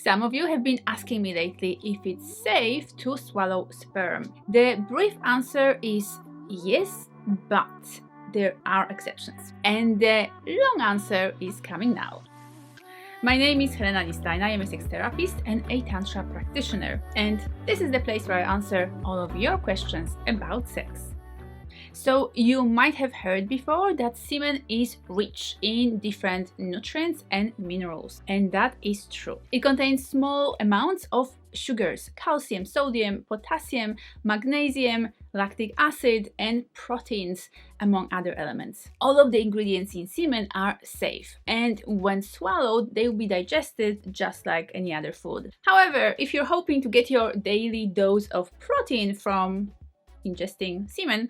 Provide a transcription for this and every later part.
Some of you have been asking me lately if it's safe to swallow sperm. The brief answer is yes, but there are exceptions. And the long answer is coming now. My name is Helena Nista and I am a sex therapist and a tantra practitioner. And this is the place where I answer all of your questions about sex. So you might have heard before that semen is rich in different nutrients and minerals, and that is true. It contains small amounts of sugars, calcium, sodium, potassium, magnesium, lactic acid, and proteins, among other elements. All of the ingredients in semen are safe, and when swallowed, they will be digested just like any other food. However, if you're hoping to get your daily dose of protein from ingesting semen,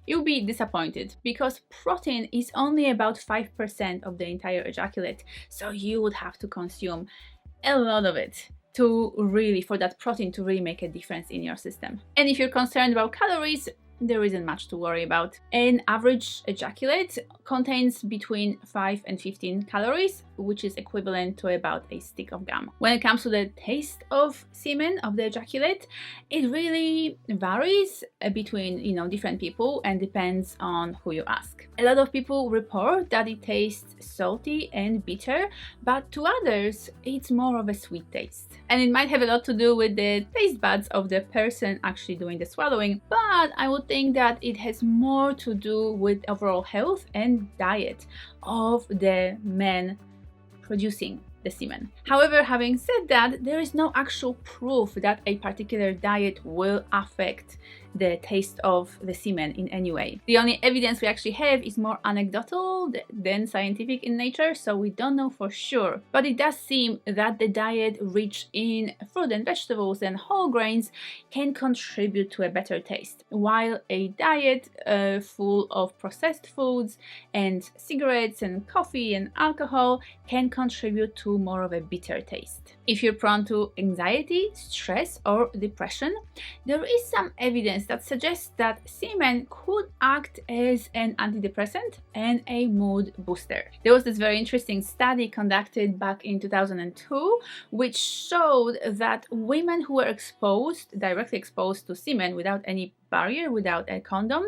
you'll be disappointed because protein is only about 5% of the entire ejaculate, so you would have to consume a lot of it for that protein to really make a difference in your system. And if you're concerned about calories, there isn't much to worry about. An average ejaculate contains between 5 and 15 calories, which is equivalent to about a stick of gum. When it comes to the taste of semen, of the ejaculate, it really varies between different people and depends on who you ask. A lot of people report that it tastes salty and bitter, but to others, it's more of a sweet taste. And it might have a lot to do with the taste buds of the person actually doing the swallowing, but I would think that it has more to do with overall health and diet of the men producing the semen. However, having said that, there is no actual proof that a particular diet will affect the taste of the semen in any way. The only evidence we actually have is more anecdotal than scientific in nature, so we don't know for sure. But it does seem that the diet rich in fruit and vegetables and whole grains can contribute to a better taste, while a diet full of processed foods and cigarettes and coffee and alcohol can contribute to more of a bitter taste. If you're prone to anxiety, stress, or depression, there is some evidence that suggests that semen could act as an antidepressant and a mood booster. There was this very interesting study conducted back in 2002, which showed that women who were directly exposed to semen without any barrier, without a condom,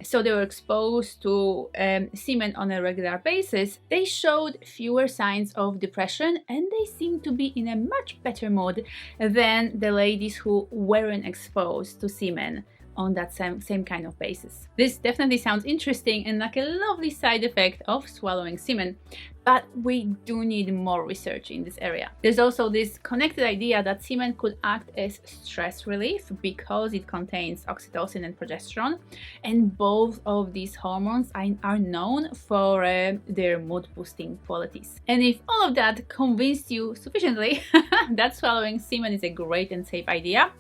so they were exposed to semen on a regular basis, they showed fewer signs of depression and they seemed to be in a much better mood than the ladies who weren't exposed to semen on that same kind of basis. This definitely sounds interesting and like a lovely side effect of swallowing semen, but we do need more research in this area. There's also this connected idea that semen could act as stress relief because it contains oxytocin and progesterone, and both of these hormones are known for their mood boosting qualities. And if all of that convinced you sufficiently that swallowing semen is a great and safe idea,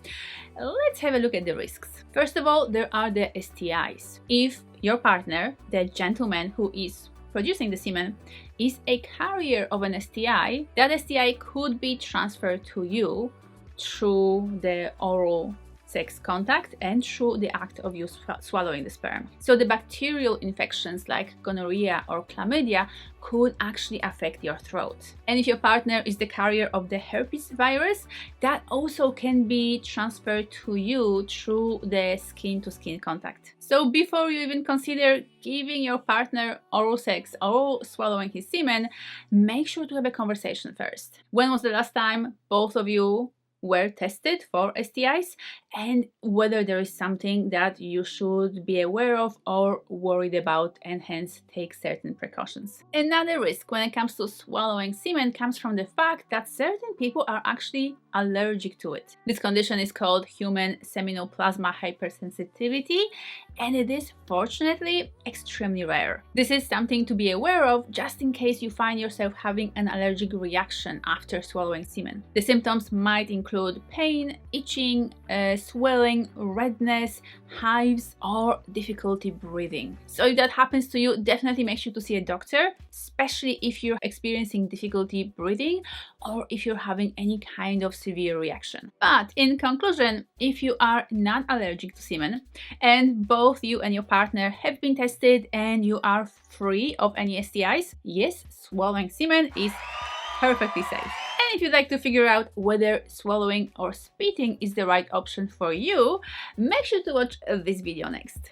let's have a look at the risks. First of all, there are the STIs. If your partner, the gentleman who is producing the semen, is a carrier of an STI, that STI could be transferred to you through the oral sex contact and through the act of you swallowing the sperm. So the bacterial infections like gonorrhea or chlamydia could actually affect your throat. And if your partner is the carrier of the herpes virus, that also can be transferred to you through the skin-to-skin contact. So before you even consider giving your partner oral sex or swallowing his semen, make sure to have a conversation first. When was the last time both of you were tested for STIs, and whether there is something that you should be aware of or worried about and hence take certain precautions. Another risk when it comes to swallowing semen comes from the fact that certain people are actually allergic to it. This condition is called human seminoplasma hypersensitivity, and it is fortunately extremely rare. This is something to be aware of just in case you find yourself having an allergic reaction after swallowing semen. The symptoms might include pain, itching, swelling, redness, hives, or difficulty breathing. So if that happens to you, definitely make sure to see a doctor, especially if you're experiencing difficulty breathing or if you're having any kind of severe reaction. But in conclusion, if you are not allergic to semen and both you and your partner have been tested and you are free of any STIs, yes, swallowing semen is perfectly safe. And if you'd like to figure out whether swallowing or spitting is the right option for you, make sure to watch this video next.